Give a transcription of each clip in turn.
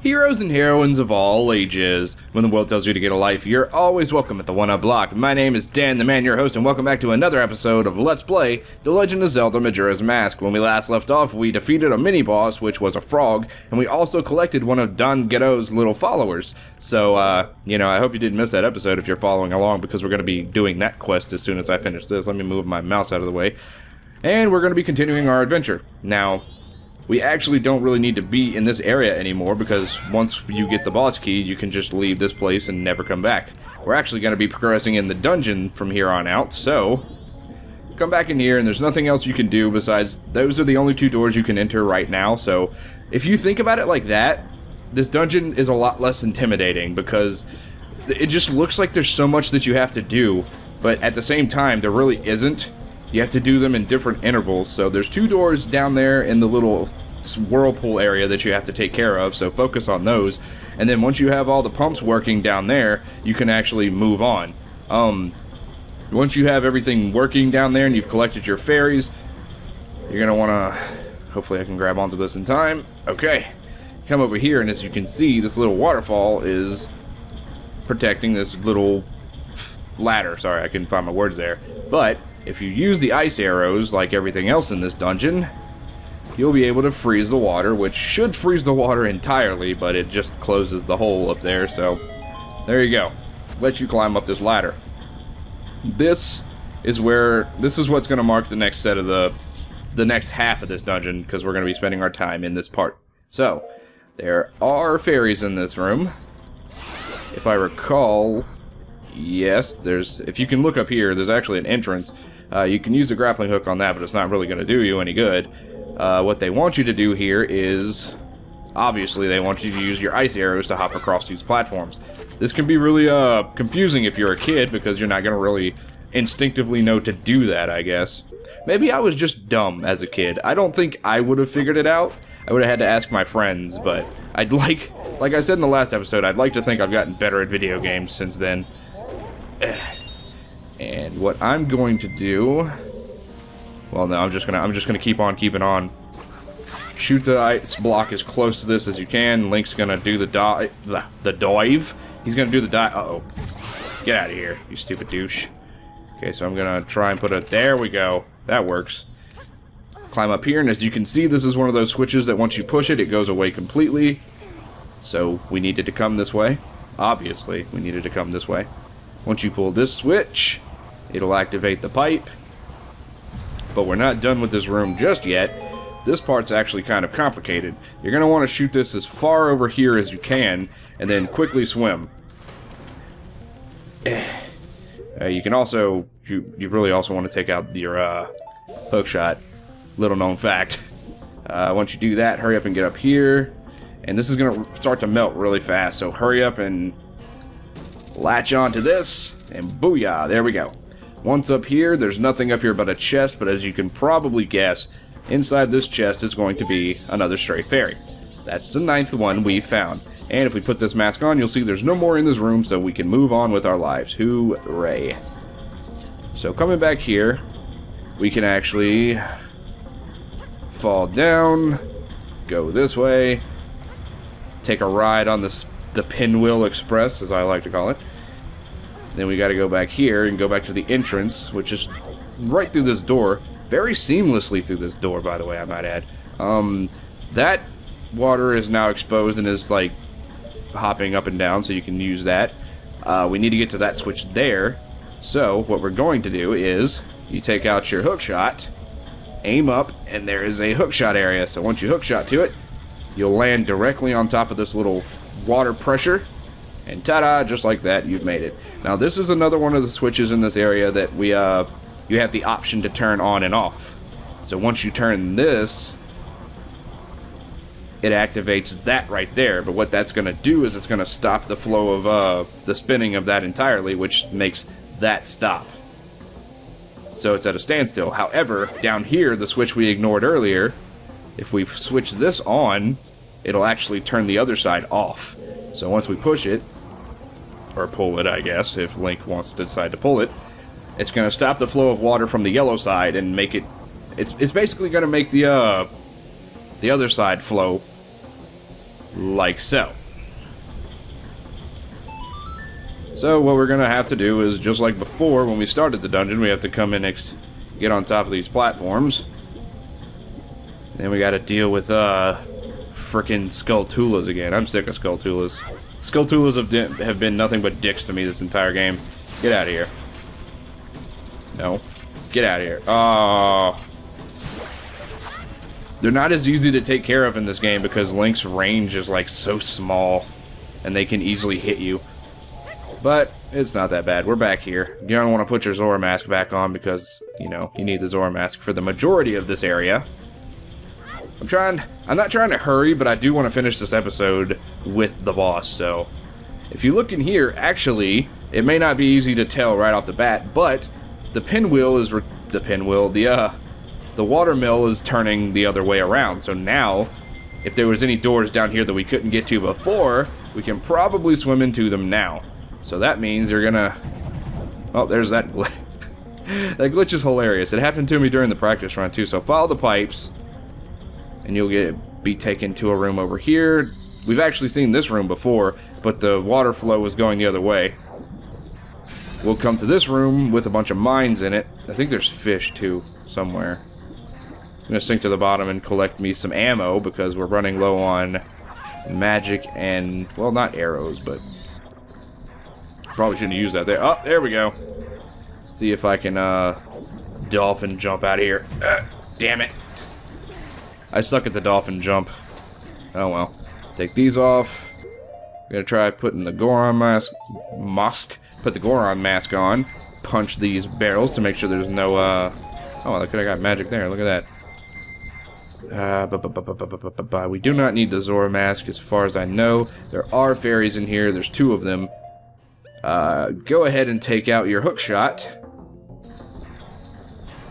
Heroes and heroines of all ages. When the world tells you to get a life, you're always welcome at the One Up Block. My name is Dan the Man, your host, and welcome back to another episode of Let's Play The Legend of Zelda Majora's Mask. When we last left off, we defeated a mini-boss, which was a frog, and we also collected one of Don Ghetto's little followers. So, I hope you didn't miss that episode if you're following along, because we're going to be doing that quest as soon as I finish this. Let me move my mouse out of the way. And we're going to be continuing our adventure. Now, we actually don't really need to be in this area anymore because once you get the boss key, you can just leave this place and never come back. We're actually going to be progressing in the dungeon from here on out, so come back in here and there's nothing else you can do besides those are the only two doors you can enter right now. So if you think about it like that, this dungeon is a lot less intimidating because it just looks like there's so much that you have to do, but at the same time, there really isn't. You have to do them in different intervals, so there's two doors down there in the little whirlpool area that you have to take care of, so focus on those. And then once you have all the pumps working down there, you can actually move on. Once you have everything working down there and you've collected your fairies, you're going to want to... Hopefully I can grab onto this in time. Okay. Come over here, and as you can see, this little waterfall is protecting this little ladder. Sorry, I couldn't find my words there. But if you use the ice arrows, like everything else in this dungeon, you'll be able to freeze the water, which should freeze the water entirely, but it just closes the hole up there, so there you go. Let you climb up this ladder. This is what's going to mark the next set of the next half of this dungeon, because we're going to be spending our time in this part. So, there are fairies in this room. If I recall, yes, if you can look up here, there's actually an entrance. You can use the grappling hook on that, but it's not really going to do you any good. What they want you to do here is, obviously, they want you to use your ice arrows to hop across these platforms. This can be really confusing if you're a kid, because you're not going to really instinctively know to do that, I guess. Maybe I was just dumb as a kid. I don't think I would have figured it out. I would have had to ask my friends, but I'd like I said in the last episode, I'd like to think I've gotten better at video games since then. And what I'm going to do... Well, no, I'm just gonna keep on keeping on. Shoot the ice block as close to this as you can. Link's gonna do the dive. He's gonna do the dive. Uh-oh. Get out of here, you stupid douche. Okay, so I'm gonna try and put it... There we go. That works. Climb up here, and as you can see, this is one of those switches that once you push it, it goes away completely. So, we needed to come this way. Obviously, we needed to come this way. Once you pull this switch, it'll activate the pipe. But we're not done with this room just yet. This part's actually kind of complicated. You're going to want to shoot this as far over here as you can, and then quickly swim. You can also... You really also want to take out your hook shot. Little known fact. Once you do that, hurry up and get up here. And this is going to start to melt really fast, so hurry up and latch onto this, and booyah, there we go. Once up here, there's nothing up here but a chest, but as you can probably guess, inside this chest is going to be another stray fairy. That's the 9th one we found. And if we put this mask on, you'll see there's no more in this room, so we can move on with our lives. Hooray. So coming back here, we can actually fall down, go this way, take a ride on the Pinwheel Express, as I like to call it. Then we gotta go back here and go back to the entrance, which is right through this door. Very seamlessly through this door, by the way, I might add. That water is now exposed and is, like, hopping up and down, so you can use that. We need to get to that switch there. So, what we're going to do is, you take out your hookshot, aim up, and there is a hookshot area. So once you hookshot to it, you'll land directly on top of this little water pressure. And ta-da, just like that, you've made it. Now, this is another one of the switches in this area that you have the option to turn on and off. So once you turn this, it activates that right there. But what that's going to do is it's going to stop the flow of the spinning of that entirely, which makes that stop. So it's at a standstill. However, down here, the switch we ignored earlier, if we switch this on, it'll actually turn the other side off. So once we push it, or pull it, I guess, if Link wants to decide to pull it, it's going to stop the flow of water from the yellow side and make it... It's basically going to make the other side flow like so. So what we're going to have to do is, just like before when we started the dungeon, we have to come in get on top of these platforms. Then we got to deal with frickin' Skulltulas again. I'm sick of Skulltulas. Skulltulas have been nothing but dicks to me this entire game. Get out of here. No. Get out of here. Oh. They're not as easy to take care of in this game because Link's range is like so small and they can easily hit you. But it's not that bad. We're back here. You don't want to put your Zora mask back on because, you know, you need the Zora mask for the majority of this area. I'm not trying to hurry, but I do want to finish this episode with the boss, so if you look in here, actually, it may not be easy to tell right off the bat, but the pinwheel is the water mill is turning the other way around. So now, if there was any doors down here that we couldn't get to before, we can probably swim into them now. So that means you're gonna... Oh, there's that glitch. That glitch is hilarious. It happened to me during the practice run too. So follow the pipes, and you'll be taken to a room over here. We've actually seen this room before, but the water flow was going the other way. We'll come to this room with a bunch of mines in it. I think there's fish too, somewhere. I'm gonna sink to the bottom and collect me some ammo because we're running low on magic and, well, not arrows, but probably shouldn't use that there. Oh, there we go. See if I can dolphin jump out of here. Damn it. I suck at the dolphin jump. Oh well. Take these off. We're gonna try putting the Goron mask. Put the Goron mask on. Punch these barrels to make sure there's no oh, look, I got magic there. Look at that. We do not need the Zora mask as far as I know. There are fairies in here. There's 2 of them. Go ahead and take out your hook shot.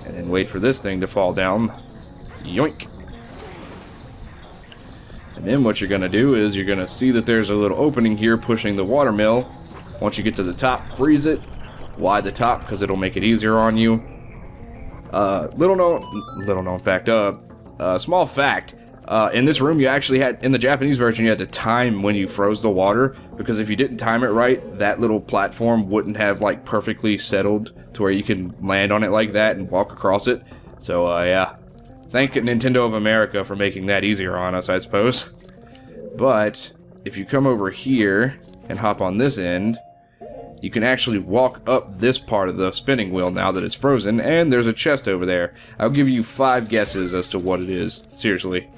And then wait for this thing to fall down. Yoink. And then what you're going to do is you're going to see that there's a little opening here pushing the water mill. Once you get to the top, freeze it. Why the top? Because it'll make it easier on you. Small fact. In this room, you actually had, in the Japanese version, you had to time when you froze the water, because if you didn't time it right, that little platform wouldn't have, like, perfectly settled to where you can land on it like that and walk across it. So, yeah. Thank Nintendo of America for making that easier on us, I suppose. But, if you come over here and hop on this end, you can actually walk up this part of the spinning wheel now that it's frozen, and there's a chest over there. I'll give you 5 guesses as to what it is. Seriously.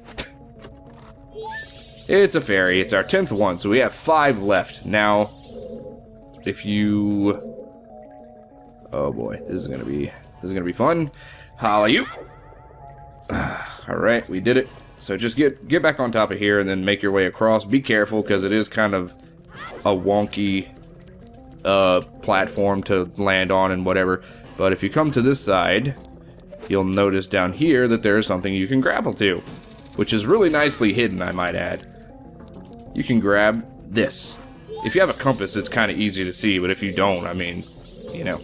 It's a fairy. It's our 10th one, so we have 5 left. Now, if you... Oh boy, this is gonna be fun. Holla you! Alright, we did it. So just get back on top of here and then make your way across. Be careful, because it is kind of a wonky platform to land on and whatever. But if you come to this side, you'll notice down here that there is something you can grapple to, which is really nicely hidden, I might add. You can grab this. If you have a compass, it's kind of easy to see, but if you don't, I mean, you know.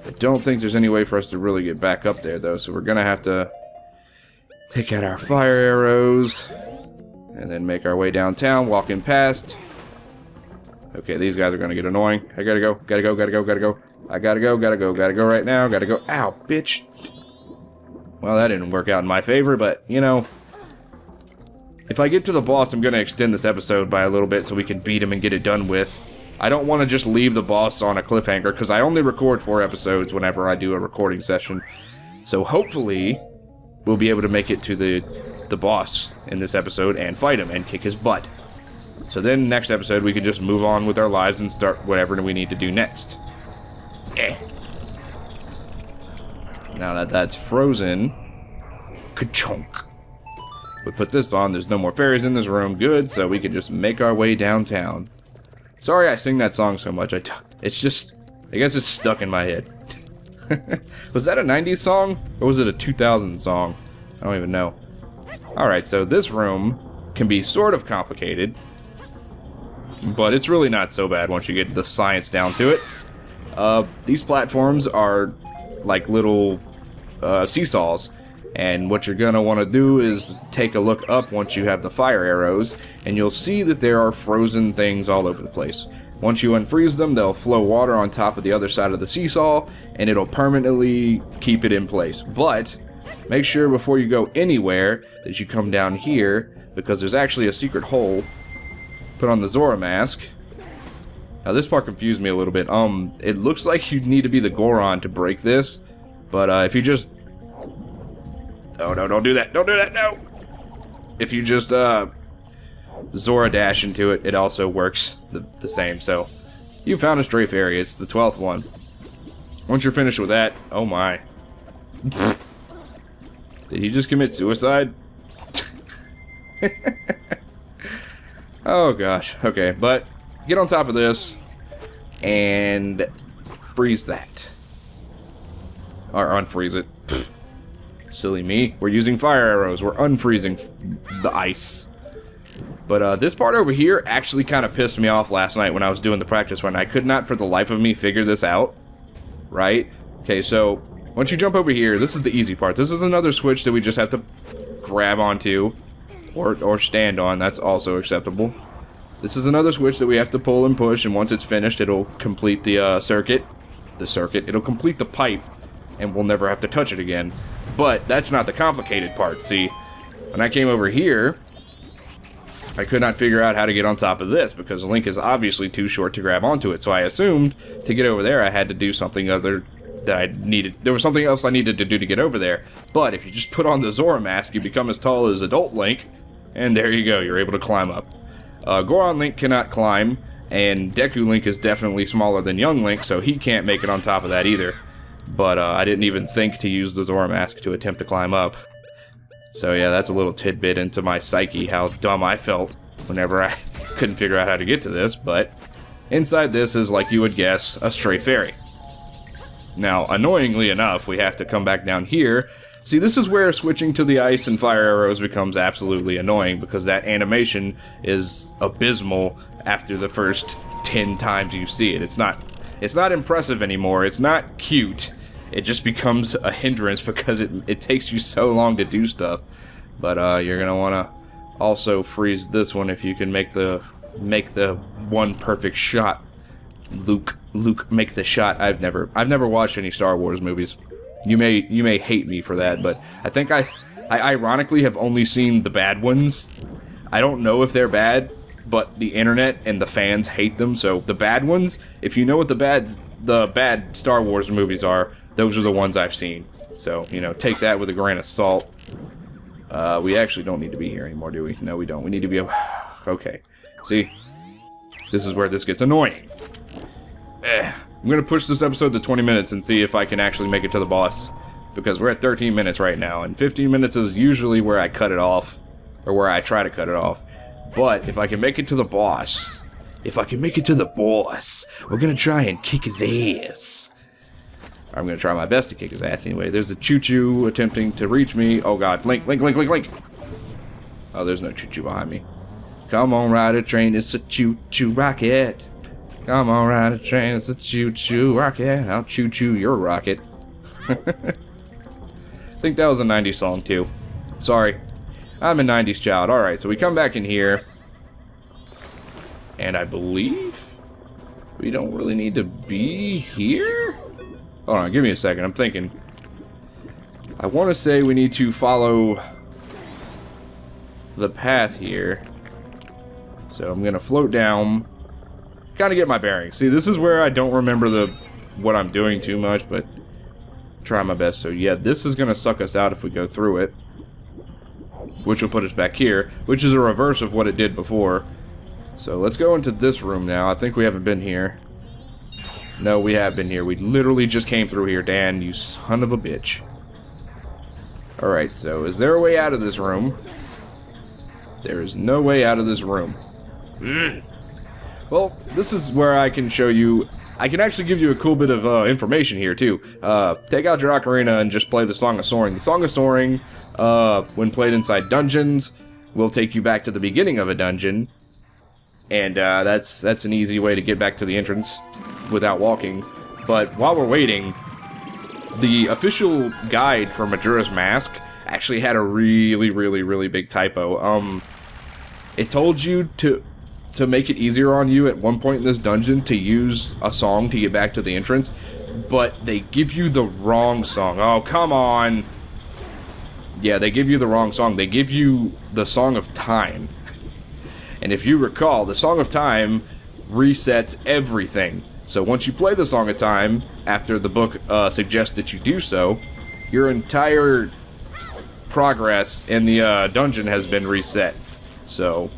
I don't think there's any way for us to really get back up there, though, so we're gonna have to take out our fire arrows and then make our way downtown, walking past. Okay, these guys are gonna get annoying. I gotta go. I gotta go right now. Gotta go. Ow, bitch. Well, that didn't work out in my favor, but, you know, if I get to the boss, I'm gonna extend this episode by a little bit so we can beat him and get it done with. I don't want to just leave the boss on a cliffhanger, because I only record 4 episodes whenever I do a recording session. So hopefully, we'll be able to make it to the boss in this episode and fight him and kick his butt. So then, next episode, we can just move on with our lives and start whatever we need to do next. Now that that's frozen, ka-chunk. We put this on, there's no more fairies in this room, good, so we can just make our way downtown. Sorry I sing that song so much, it's just, I guess it's stuck in my head. Was that a 90s song, or was it a 2000 song? I don't even know. Alright, so this room can be sort of complicated, but it's really not so bad once you get the science down to it. These platforms are like little seesaws, And what you're going to want to do is take a look up once you have the fire arrows, and you'll see that there are frozen things all over the place. Once you unfreeze them, they'll flow water on top of the other side of the seesaw, and it'll permanently keep it in place. But make sure before you go anywhere that you come down here, because there's actually a secret hole. Put on the Zora mask. Now this part confused me a little bit. It looks like you'd need to be the Goron to break this, but if you just... Oh, no, don't do that. Don't do that, no! If you just, Zora dash into it, it also works the same. So, you found a stray fairy. It's the 12th one. Once you're finished with that, oh my. Did he just commit suicide? Oh gosh. Okay, but get on top of this and freeze that. Or unfreeze it. Silly me. We're using fire arrows. We're unfreezing the ice. But this part over here actually kind of pissed me off last night when I was doing the practice run. I could not for the life of me figure this out. Right? Okay, so once you jump over here, this is the easy part. This is another switch that we just have to grab onto or stand on. That's also acceptable. This is another switch that we have to pull and push, and once it's finished, it'll complete the circuit. It'll complete the pipe, and we'll never have to touch it again. But that's not the complicated part. See, when I came over here, I could not figure out how to get on top of this because Link is obviously too short to grab onto it. So I assumed to get over there I had to do something other that I needed. There was something else I needed to do to get over there. But if you just put on the Zora mask, you become as tall as adult Link, and there you go. You're able to climb up. Goron Link cannot climb, and Deku Link is definitely smaller than young Link, so he can't make it on top of that either. But I didn't even think to use the Zora mask to attempt to climb up. So yeah, that's a little tidbit into my psyche, how dumb I felt whenever I couldn't figure out how to get to this. But inside this is, like you would guess, a stray fairy. Now, annoyingly enough, we have to come back down here. See, this is where switching to the ice and fire arrows becomes absolutely annoying, because that animation is abysmal after the first 10 times you see it. It's not impressive anymore. It's not cute. It just becomes a hindrance because it takes you so long to do stuff. But you're gonna want to also freeze this one if you can make the one perfect shot. Luke, make the shot. I've never watched any Star Wars movies. You may hate me for that, but I think I ironically have only seen the bad ones. I don't know if they're bad, but the internet and the fans hate them. So the bad ones, if you know what the bad Star Wars movies are, those are the ones I've seen. So, you know, take that with a grain of salt. We actually don't need to be here anymore, do we? No, we don't. We need to be... Okay. See? This is where this gets annoying. I'm going to push this episode to 20 minutes and see if I can actually make it to the boss. Because we're at 13 minutes right now, and 15 minutes is usually where I cut it off. Or where I try to cut it off. But if I can make it to the boss... we're going to try and kick his ass. I'm going to try my best to kick his ass anyway. There's a choo-choo attempting to reach me. Oh god, Link. Oh, there's no choo-choo behind me. Come on, ride a train, it's a choo-choo rocket. Come on, ride a train, it's a choo-choo rocket. I'll choo-choo your rocket. I think that was a 90s song, too. Sorry. I'm a 90s child. Alright, so we come back in here. And I believe we don't really need to be here? Hold on, give me a second. I'm thinking. I want to say we need to follow the path here. So I'm going to float down. Kind of get my bearings. See, this is where I don't remember what I'm doing too much, but try my best. So yeah, this is going to suck us out if we go through it. Which will put us back here, which is a reverse of what it did before. So let's go into this room now. I think we haven't been here. No, we have been here. We literally just came through here, Dan, you son of a bitch. Alright, so is there a way out of this room? There is no way out of this room. Well, this is where I can show you... I can actually give you a cool bit of information here, too. Take out your ocarina and just play the Song of Soaring. The Song of Soaring, when played inside dungeons, will take you back to the beginning of a dungeon. And that's an easy way to get back to the entrance without walking. But while we're waiting, the official guide for Majora's Mask actually had a really big typo. It told you to make it easier on you at one point in this dungeon to use a song to get back to the entrance, but they give you the wrong song. Oh, come on. Yeah, they give you the wrong song. They give you the Song of Time. And if you recall, the Song of Time resets everything. So once you play the Song of Time, after the book suggests that you do so, your entire progress in the dungeon has been reset. So,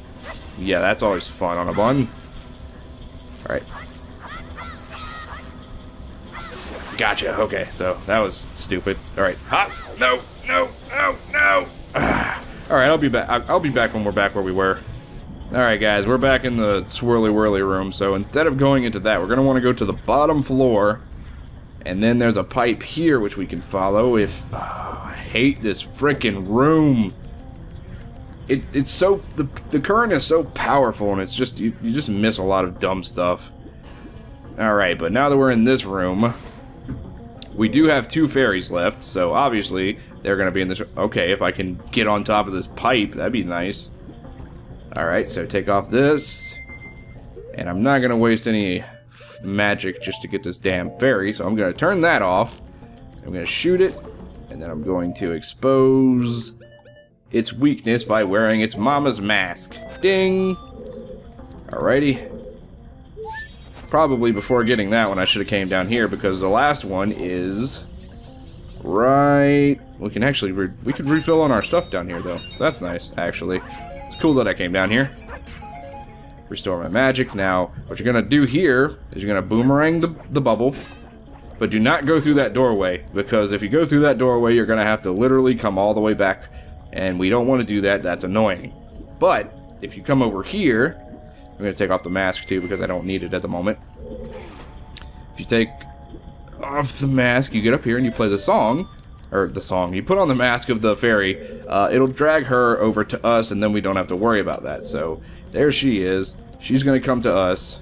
yeah, that's always fun on a button. Alright. Gotcha, okay, so that was stupid. Alright, hop! No! Alright, I'll be back. I'll be back when we're back where we were. Alright guys, we're back in the swirly whirly room, so instead of going into that, we're going to want to go to the bottom floor, and then there's a pipe here which we can follow if... Oh, I hate this frickin' room. It's so... The current is so powerful, and it's just... You just miss a lot of dumb stuff. Alright, but now that we're in this room, we do have 2 fairies left, so obviously they're going to be in this... Okay, if I can get on top of this pipe, that'd be nice. Alright, so take off this. And I'm not going to waste any magic just to get this damn fairy, so I'm going to turn that off. I'm going to shoot it, and then I'm going to expose its weakness by wearing its mama's mask. Ding! Alrighty. Probably before getting that one, I should have came down here, because the last one is... Right... We can actually... We could refill on our stuff down here, though. That's nice, actually. It's cool that I came down here. Restore my magic. Now, what you're going to do here is you're going to boomerang the bubble. But do not go through that doorway, because if you go through that doorway, you're going to have to literally come all the way back. And we don't want to do that. That's annoying. But, if you come over here... I'm going to take off the mask, too, because I don't need it at the moment. If you take off the mask, you get up here and you play the song. Or the song. You put on the mask of the fairy. It'll drag her over to us, and then we don't have to worry about that. So, there she is. She's going to come to us.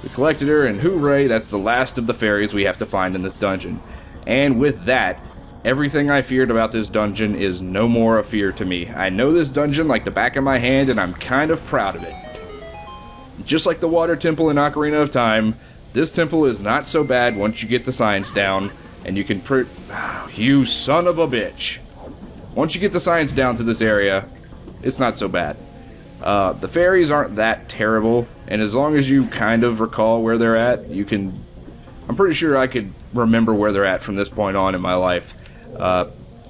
We collected her, and hooray, that's the last of the fairies we have to find in this dungeon. And with that, everything I feared about this dungeon is no more a fear to me. I know this dungeon like the back of my hand, and I'm kind of proud of it. Just like the water temple in Ocarina of Time, this temple is not so bad once you get the science down, and you can you son of a bitch. Once you get the science down to this area, it's not so bad. The fairies aren't that terrible, and as long as you kind of recall where they're at, you can... I'm pretty sure I could remember where they're at from this point on in my life.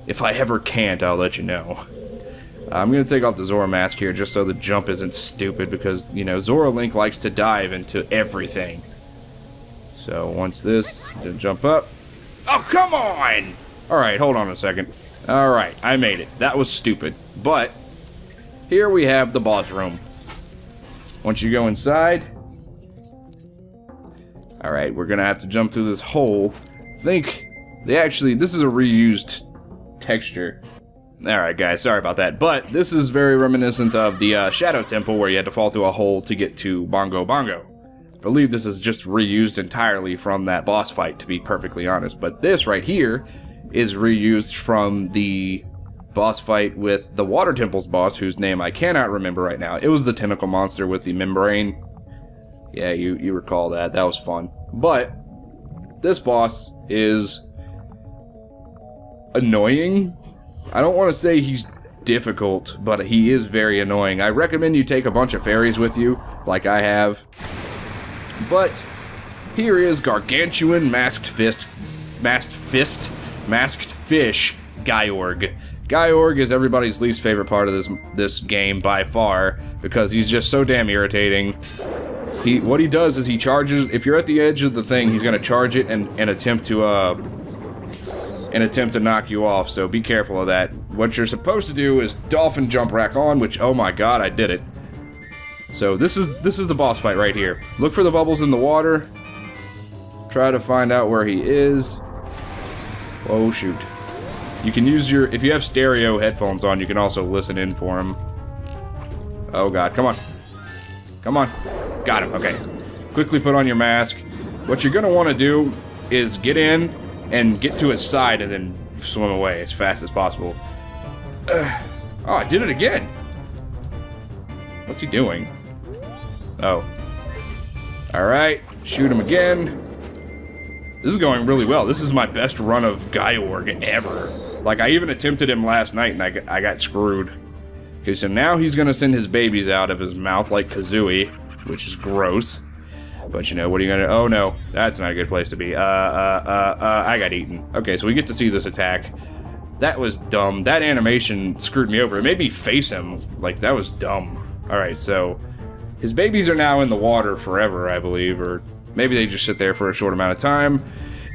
If I ever can't, I'll let you know. I'm going to take off the Zora mask here just so the jump isn't stupid because, you know, Zora Link likes to dive into everything. So once this, then jump up. Oh, come on! Alright, hold on a second. Alright, I made it. That was stupid. But, here we have the boss room. Once you go inside... Alright, we're going to have to jump through this hole. I think this is a reused texture. Alright guys, sorry about that, but this is very reminiscent of the Shadow Temple where you had to fall through a hole to get to Bongo Bongo. I believe this is just reused entirely from that boss fight, to be perfectly honest, but this right here is reused from the boss fight with the Water Temple's boss, whose name I cannot remember right now. It was the tentacle monster with the membrane. Yeah, you recall that. That was fun. But this boss is annoying. I don't want to say he's difficult, but he is very annoying. I recommend you take a bunch of fairies with you, like I have. But here is Gargantuan Masked Fish, Gyorg. Gyorg is everybody's least favorite part of this game by far, because he's just so damn irritating. What he does is he charges, if you're at the edge of the thing, he's going to charge it and attempt to knock you off, so be careful of that. What you're supposed to do is dolphin jump rack on, which, oh my god, I did it. So this is the boss fight right here. Look for the bubbles in the water. Try to find out where he is. Oh shoot. You can use if you have stereo headphones on, you can also listen in for him. Oh god, come on. Come on. Got him, okay. Quickly put on your mask. What you're gonna want to do is get in and get to his side and then swim away as fast as possible. Oh, I did it again. What's he doing? Oh. Alright, shoot him again. This is going really well. This is my best run of Gyorg ever. Like, I even attempted him last night and I got screwed. Okay, so now he's gonna send his babies out of his mouth like Kazooie, which is gross. But you know, what are you gonna... Oh no, that's not a good place to be. I got eaten. Okay, so we get to see this attack. That was dumb. That animation screwed me over. It made me face him. Like, that was dumb. Alright, so... his babies are now in the water forever, I believe, or maybe they just sit there for a short amount of time.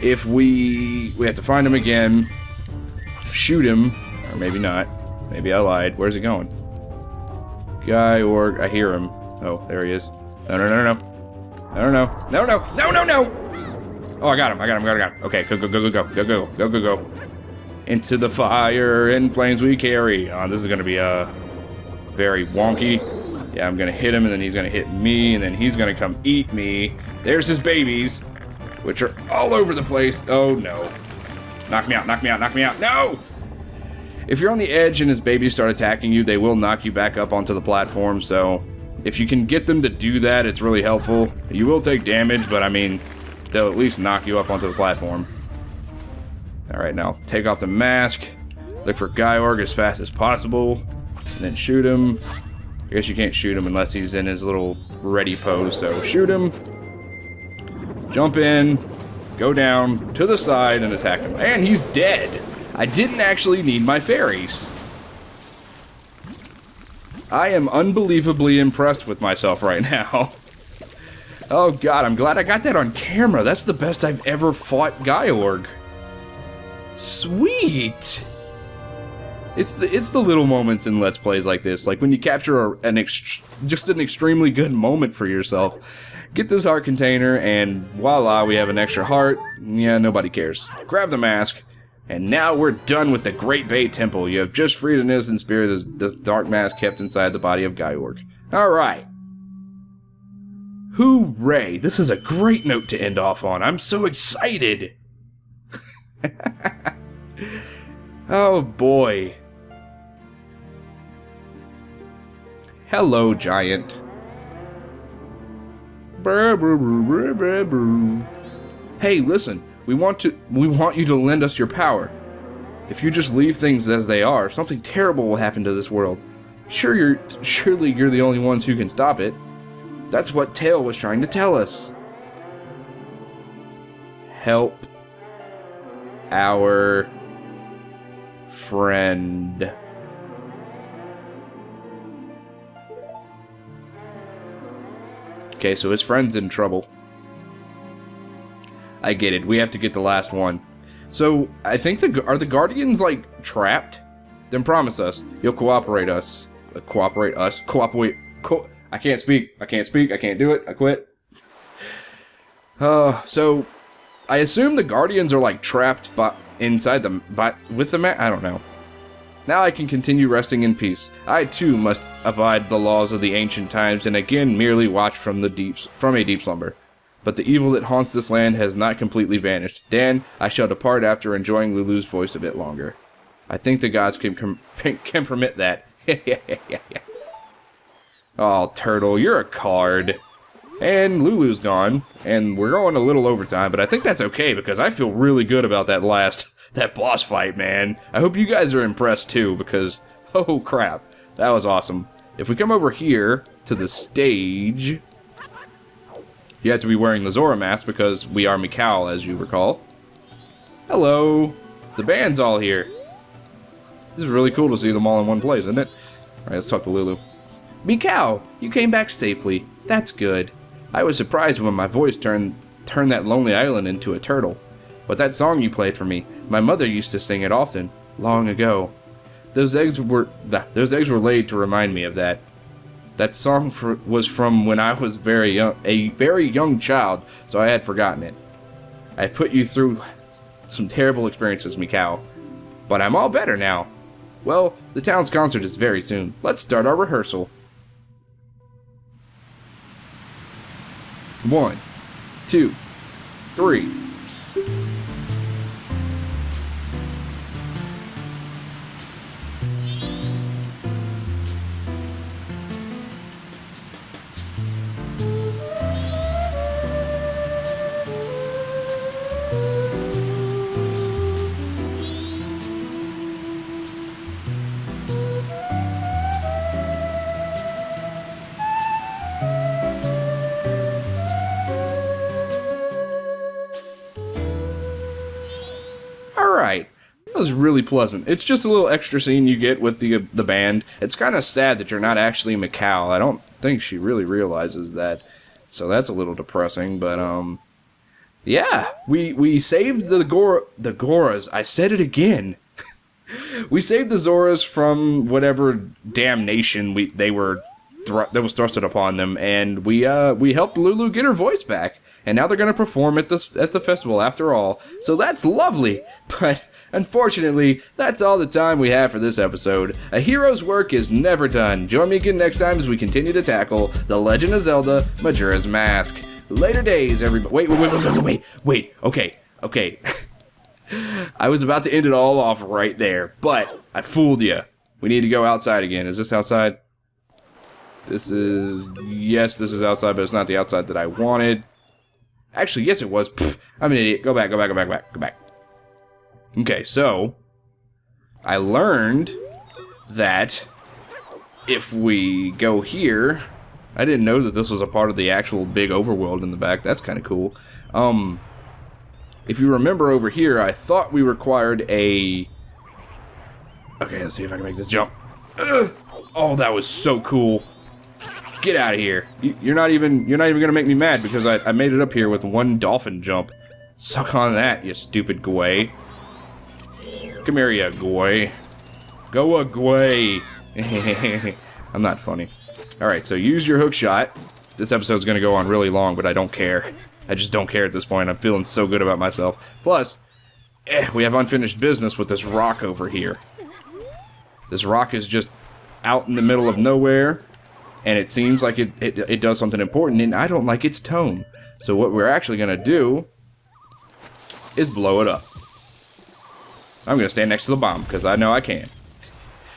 If we have to find him again, shoot him, or maybe not. Maybe I lied. Where's he going? Gyorg, I hear him. Oh, there he is. No, no, no, no, no. No, no, no, no, no, no, no! Oh, I got him, I got him, I got him. Okay, go, go, go, go, go, go, go, go, go, go. Into the fire and flames we carry. Oh, this is gonna be, very wonky. Yeah, I'm gonna hit him, and then he's gonna hit me, and then he's gonna come eat me. There's his babies, which are all over the place. Oh, no. Knock me out, knock me out, knock me out. No! If you're on the edge and his babies start attacking you, they will knock you back up onto the platform, so if you can get them to do that, it's really helpful. You will take damage, but I mean, they'll at least knock you up onto the platform. Alright, now take off the mask, look for Gyorg as fast as possible, and then shoot him. I guess you can't shoot him unless he's in his little ready pose, so shoot him. Jump in, go down to the side and attack him. And he's dead! I didn't actually need my fairies. I am unbelievably impressed with myself right now. Oh god, I'm glad I got that on camera. That's the best I've ever fought Gyorg. Sweet! It's the little moments in Let's Plays like this, like when you capture just an extremely good moment for yourself. Get this heart container, and voila, we have an extra heart. Yeah, nobody cares. Grab the mask, and now we're done with the Great Bay Temple. You have just freed an innocent spirit this dark mask kept inside the body of Gyorg. Alright. Hooray! This is a great note to end off on. I'm so excited! Oh boy. Hello, giant. Hey, listen. We want you to lend us your power. If you just leave things as they are, something terrible will happen to this world. Surely you're the only ones who can stop it. That's what Tail was trying to tell us. Help our friend. Okay, so his friend's in trouble. I get it. We have to get the last one. So, I think are the Guardians, like, trapped? Then promise us. You'll cooperate us. Cooperate us? I can't speak. I can't speak. I can't do it. I quit. So, I assume the Guardians are, like, trapped inside them, with the I don't know. Now I can continue resting in peace. I, too, must abide the laws of the ancient times, and again merely watch from a deep slumber. But the evil that haunts this land has not completely vanished. Dan, I shall depart after enjoying Lulu's voice a bit longer. I think the gods can permit that. Oh, Turtle, you're a card. And Lulu's gone, and we're going a little overtime, but I think that's okay, because I feel really good about that boss fight, man. I hope you guys are impressed, too, because, oh crap, that was awesome. If we come over here to the stage, you have to be wearing the Zora mask, because we are Mikau, as you recall. Hello. The band's all here. This is really cool to see them all in one place, isn't it? Alright, let's talk to Lulu. Mikau, you came back safely. That's good. I was surprised when my voice turned that lonely island into a turtle. But that song you played for me, my mother used to sing it often, long ago. Those eggs were laid to remind me of that. That song was from when I was a very young child, so I had forgotten it. I put you through some terrible experiences, Mikau, but I'm all better now. Well, the town's concert is very soon. Let's start our rehearsal. 1, 2, 3. was really pleasant. It's just a little extra scene you get with the band. It's kind of sad that you're not actually Mikau. I don't think she really realizes that. So that's a little depressing, but yeah, we saved the Goras. I said it again. We saved the Zoras from whatever damnation that was thrusted upon them, and we helped Lulu get her voice back. And now they're going to perform at the festival after all. So that's lovely. But unfortunately, that's all the time we have for this episode. A hero's work is never done. Join me again next time as we continue to tackle The Legend of Zelda Majora's Mask. Later days, everybody. Wait. Okay. I was about to end it all off right there, but I fooled you. We need to go outside again. Is this outside? Yes, this is outside, but it's not the outside that I wanted. Actually, yes it was. Pfft, I'm an idiot. Go back. Okay, so I learned that if we go here, I didn't know that this was a part of the actual big overworld in the back. That's kind of cool. If you remember over here, I thought we required a... Okay, let's see if I can make this jump. Oh, that was so cool. Get out of here. You're not even gonna make me mad because I made it up here with one dolphin jump. Suck on that, you stupid Gway. Come here, you Gway. Go away. I'm not funny. Alright, so use your hook shot. This episode's gonna go on really long, but I don't care. I just don't care at this point. I'm feeling so good about myself. Plus, we have unfinished business with this rock over here. This rock is just out in the middle of nowhere. And it seems like it does something important, and I don't like its tone. So what we're actually going to do is blow it up. I'm going to stand next to the bomb, because I know I can.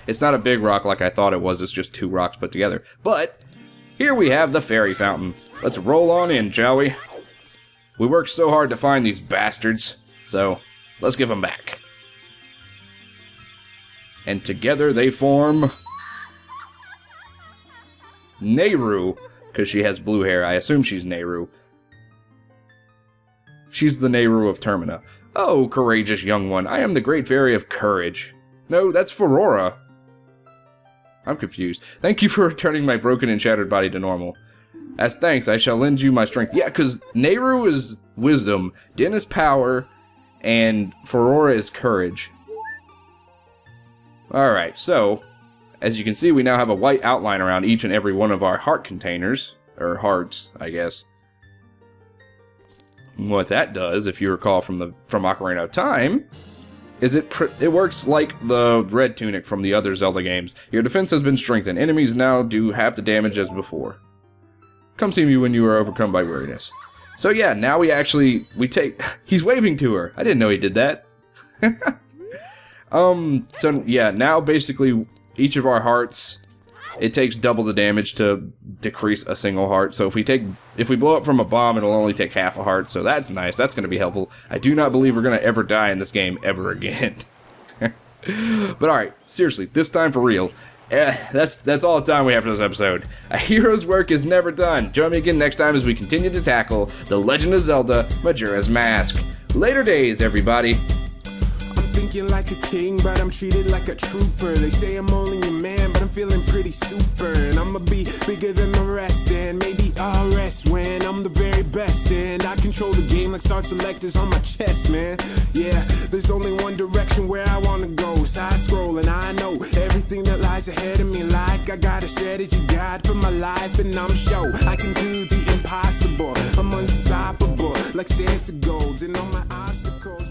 It's not a big rock like I thought it was, it's just two rocks put together. But, here we have the fairy fountain. Let's roll on in, shall we? We worked so hard to find these bastards, so let's give them back. And together they form... Nehru, because she has blue hair. I assume she's Nehru. She's the Nehru of Termina. Oh, courageous young one, I am the great fairy of courage. No, that's Ferora. I'm confused. Thank you for returning my broken and shattered body to normal. As thanks, I shall lend you my strength. Yeah, because Nehru is wisdom, Din is power, and Ferora is courage. Alright, so... As you can see, we now have a white outline around each and every one of our heart containers. Or hearts, I guess. And what that does, if you recall from Ocarina of Time, is it works like the red tunic from the other Zelda games. Your defense has been strengthened. Enemies now do half the damage as before. Come see me when you are overcome by weariness. So yeah, now we take... He's waving to her. I didn't know he did that. So yeah, now basically... Each of our hearts, it takes double the damage to decrease a single heart. So if we blow up from a bomb, it'll only take half a heart. So that's nice. That's going to be helpful. I do not believe we're going to ever die in this game ever again. But alright, seriously, this time for real. That's all the time we have for this episode. A hero's work is never done. Join me again next time as we continue to tackle The Legend of Zelda Majora's Mask. Later days, everybody. Thinking like a king, but I'm treated like a trooper. They say I'm only a man, but I'm feeling pretty super. And I'ma be bigger than the rest, and maybe I'll rest when I'm the very best. And I control the game like Star Selectors on my chest, man. Yeah, there's only one direction where I wanna go. Side scrolling, I know everything that lies ahead of me. Like I got a strategy guide for my life, and I'm sure I can do the impossible. I'm unstoppable, like Santa Golds, and all my obstacles.